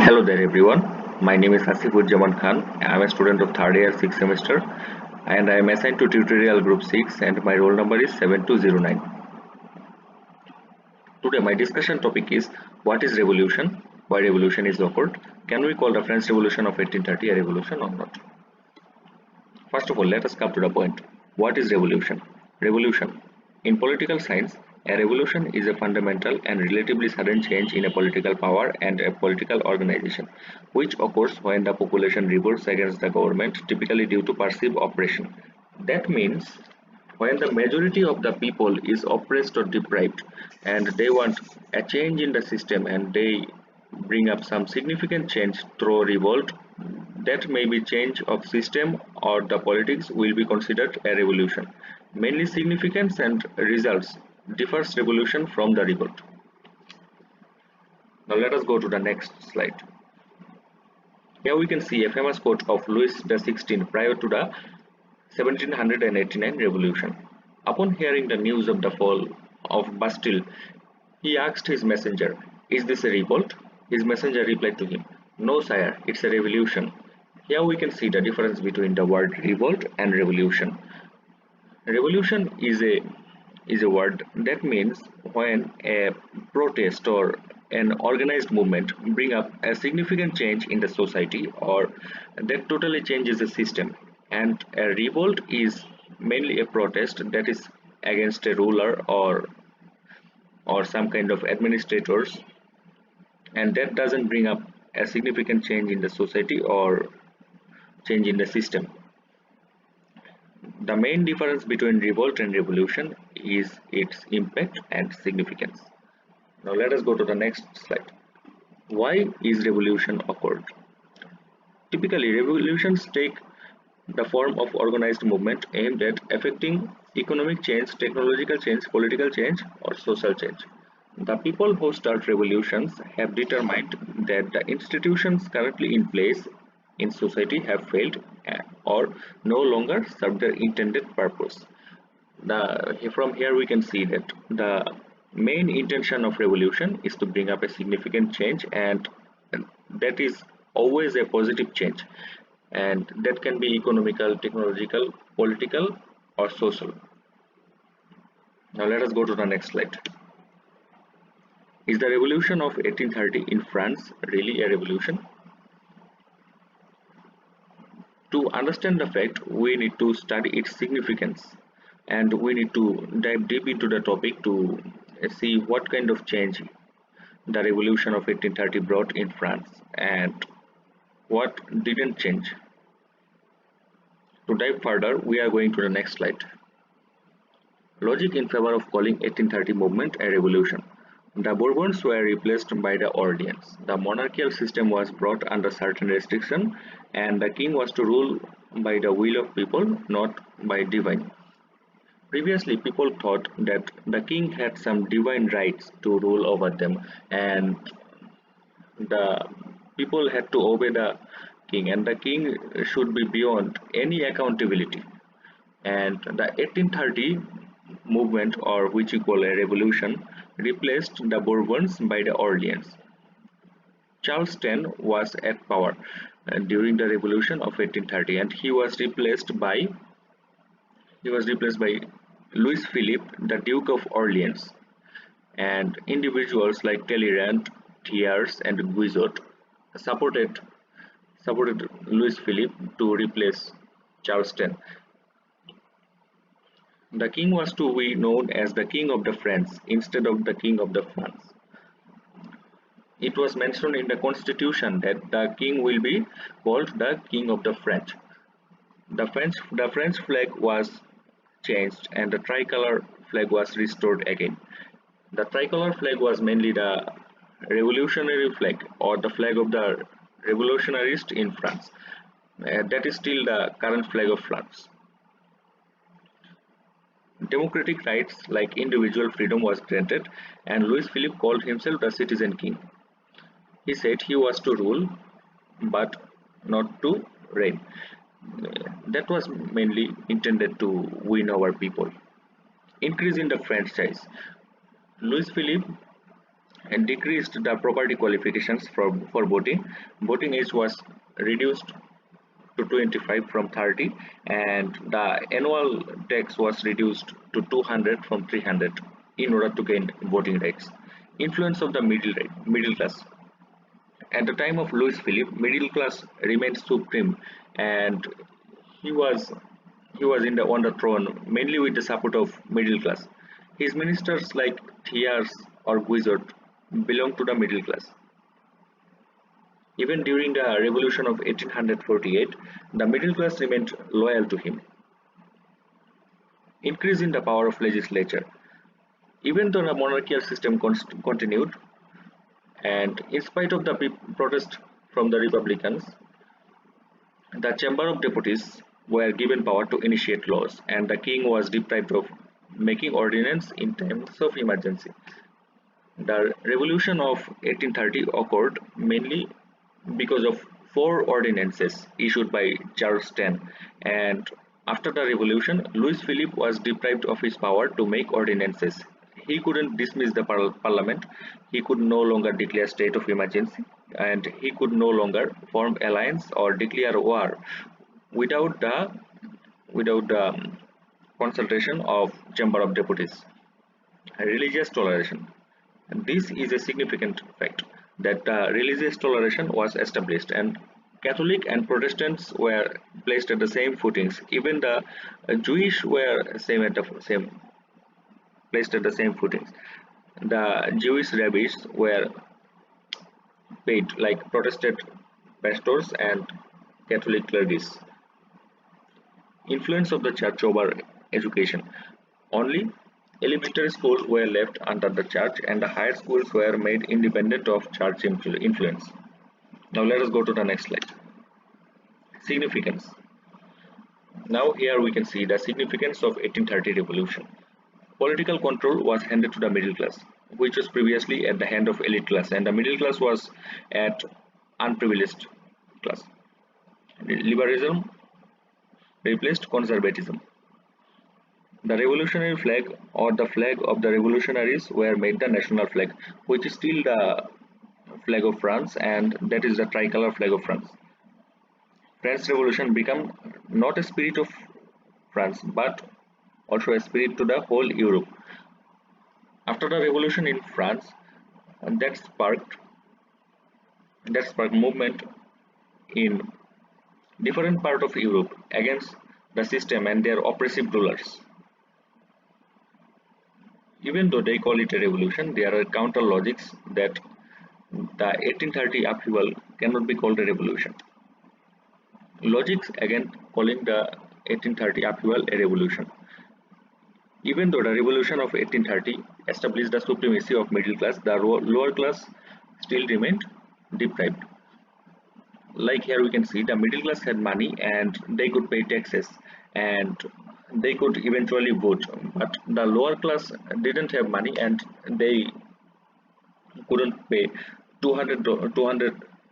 Hello there everyone. My name is Hasifujjaman Khan. I am a student of third year 6th semester and I am assigned to tutorial group 6 and my roll number is 7209. Today my discussion topic is what is revolution, why revolution is occurred, can we call the French Revolution of 1830 a revolution or not? First of all, let us come to the point. What is revolution? Revolution. In political science, a revolution is a fundamental and relatively sudden change in a political power and a political organization, which occurs when the population revolts against the government, typically due to perceived oppression. That means when the majority of the people is oppressed or deprived and they want a change in the system and they bring up some significant change through revolt, that may be change of system or the politics will be considered a revolution. Mainly significance and results differs revolution from the revolt. Now let us go to the next slide. Here we can see a famous quote of Louis XVI prior to the 1789 revolution. Upon hearing the news of the fall of Bastille, he asked his messenger, "Is this a revolt?" His messenger replied to him, "No, sire, it's a revolution." Here we can see the difference between the word revolt and revolution. Revolution is a word that means when a protest or an organized movement bring up a significant change in the society or that totally changes the system, and a revolt is mainly a protest that is against a ruler or some kind of administrators, and that doesn't bring up a significant change in the society or change in the system. The main difference between revolt and revolution is its impact and significance. Now let us go to the next slide. Why is revolution occurred? Typically, revolutions take the form of organized movement aimed at effecting economic change, technological change, political change, or social change. The people who start revolutions have determined that the institutions currently in place in society have failed or no longer serve their intended purpose. From here we can see that the main intention of revolution is to bring up a significant change, and that is always a positive change, and that can be economical, technological, political, or social. Now let us go to the next slide. Is the revolution of 1830 in France really a revolution? To understand the fact, we need to study its significance and we need to dive deep into the topic to see what kind of change the revolution of 1830 brought in France and what didn't change. To dive further, we are going to the next slide. Logic in favor of calling 1830 movement a revolution. The Bourbons were replaced by the Orleans. The monarchical system was brought under certain restriction, and the king was to rule by the will of people, not by divine. Previously, people thought that the king had some divine rights to rule over them, and the people had to obey the king, and the king should be beyond any accountability. And the 1830 movement, or which you call a revolution, replaced the Bourbons by the Orleans. Charles X was at power during the revolution of 1830, and he was replaced by Louis Philippe, the Duke of Orleans, and individuals like Talleyrand, Thiers, and Guizot supported Louis Philippe to replace Charles X. The king was to be known as the King of the French instead of the King of the France. It was mentioned in the constitution that the king will be called the King of the French. The French flag was changed and the tricolor flag was restored again. The tricolor flag was mainly the revolutionary flag or the flag of the revolutionists in France. That is still the current flag of France. Democratic rights like individual freedom was granted, and Louis Philippe called himself the citizen king. He said he was to rule but not to reign. That was mainly intended to win our people. Increase in the franchise. Louis Philippe and decreased the property qualifications for voting. Voting age was reduced to 25 from 30, and the annual tax was reduced to 200 from 300 in order to gain voting rights. Influence of the middle class. At the time of Louis Philippe, middle class remained supreme, and he was he was on the throne mainly with the support of middle class. His ministers like Thiers or Guizot belonged to the middle class. Even during the revolution of 1848, the middle class remained loyal to him. Increase in the power of legislature. Even though the monarchical system continued, and in spite of the protest from the Republicans, the Chamber of Deputies were given power to initiate laws, and the king was deprived of making ordinance in times of emergency. The revolution of 1830 occurred mainly because of four ordinances issued by Charles X, and after the revolution, Louis Philippe was deprived of his power to make ordinances. He couldn't dismiss the parliament, he could no longer declare state of emergency, and he could no longer form alliance or declare war without the consultation of Chamber of Deputies. Religious toleration. This is a significant fact that religious toleration was established, and Catholic and Protestants were placed at the same footings. Even the Jewish were same placed at the same footings. The Jewish rabbis were paid like Protestant pastors and Catholic clergies. Influence of the church over education. Only elementary schools were left under the church, and the higher schools were made independent of church influence. Now let us go to the next slide. Significance. Now here we can see the significance of 1830 revolution. Political control was handed to the middle class, which was previously at the hand of elite class, and the middle class was at unprivileged class. Liberalism replaced conservatism. The revolutionary flag or the flag of the revolutionaries were made the national flag, which is still the flag of France, and that is the tricolor flag of France. French Revolution became not a spirit of France but also a spirit to the whole Europe. After the revolution in France, that sparked movement in different part of Europe against the system and their oppressive rulers. Even though they call it a revolution, there are counter logics that the 1830 upheaval cannot be called a revolution. Logics again calling the 1830 upheaval a revolution. Even though the revolution of 1830 established the supremacy of middle class, the lower class still remained deprived. Like here we can see the middle class had money and they could pay taxes and they could eventually vote, but the lower class didn't have money and they couldn't pay 200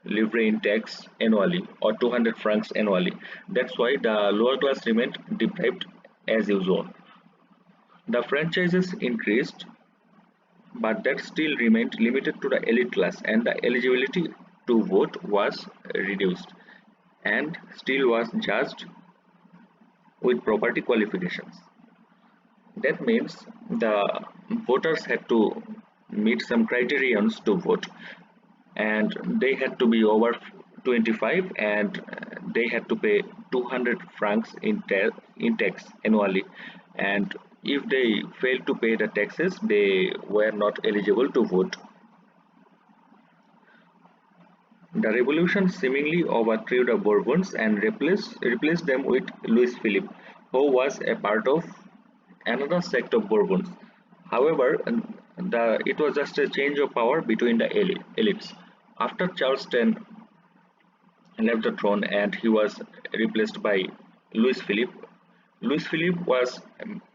livre in tax annually or 200 francs annually. That's why the lower class remained deprived as usual. The franchises increased, but that still remained limited to the elite class, and the eligibility to vote was reduced and still was judged with property qualifications. That means the voters had to meet some criterions to vote, and they had to be over 25 and they had to pay 200 francs in tax annually, and if they failed to pay the taxes they were not eligible to vote. The revolution seemingly overthrew the Bourbons and replaced them with Louis Philippe, who was a part of another sect of Bourbons. However, it was just a change of power between the elites. After Charles X left the throne and he was replaced by Louis Philippe, Louis Philippe was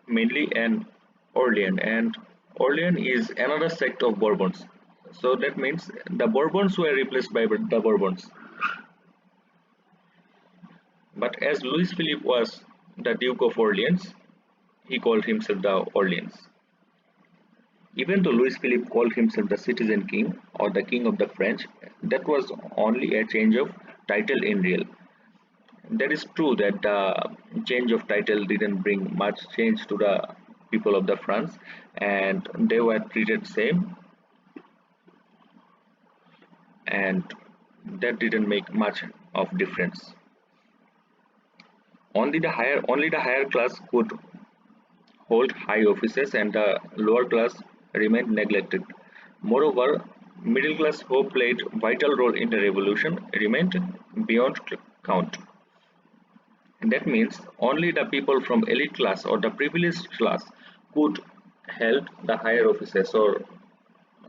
mainly an Orlean, and Orlean is another sect of Bourbons. So that means the Bourbons were replaced by the Bourbons. But as Louis Philippe was the Duke of Orleans, he called himself the Orleans. Even though Louis Philippe called himself the citizen king or the king of the French, that was only a change of title in real. That is true that the change of title didn't bring much change to the people of the France, and they were treated same, and that didn't make much of difference. Only the higher class could hold high offices and the lower class remained neglected. Moreover, middle class who played vital role in the revolution remained beyond count. And that means only the people from elite class or the privileged class could held the higher offices or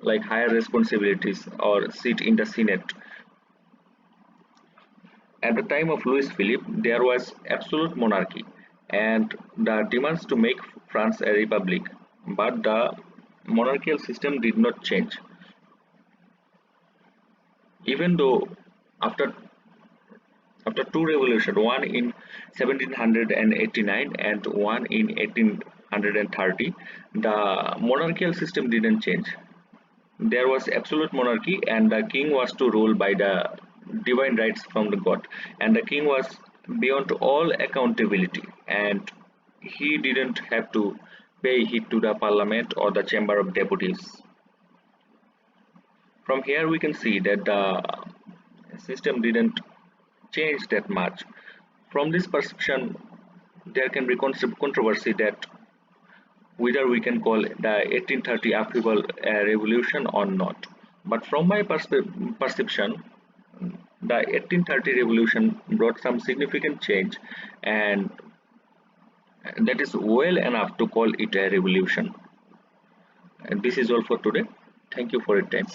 like higher responsibilities or sit in the Senate. At the time of Louis Philippe, there was absolute monarchy and the demands to make France a republic, but the monarchical system did not change. Even though after two revolutions, one in 1789 and one in 1830, the monarchical system didn't change. There was absolute monarchy and the king was to rule by the divine rights from the god, and the king was beyond all accountability, and he didn't have to pay heed to the parliament or the chamber of deputies. From here we can see that the system didn't change that much. From this perception there can be controversy that whether we can call the 1830 upheaval a revolution or not. But from my perception, the 1830 revolution brought some significant change, and that is well enough to call it a revolution. And this is all for today. Thank you for your time.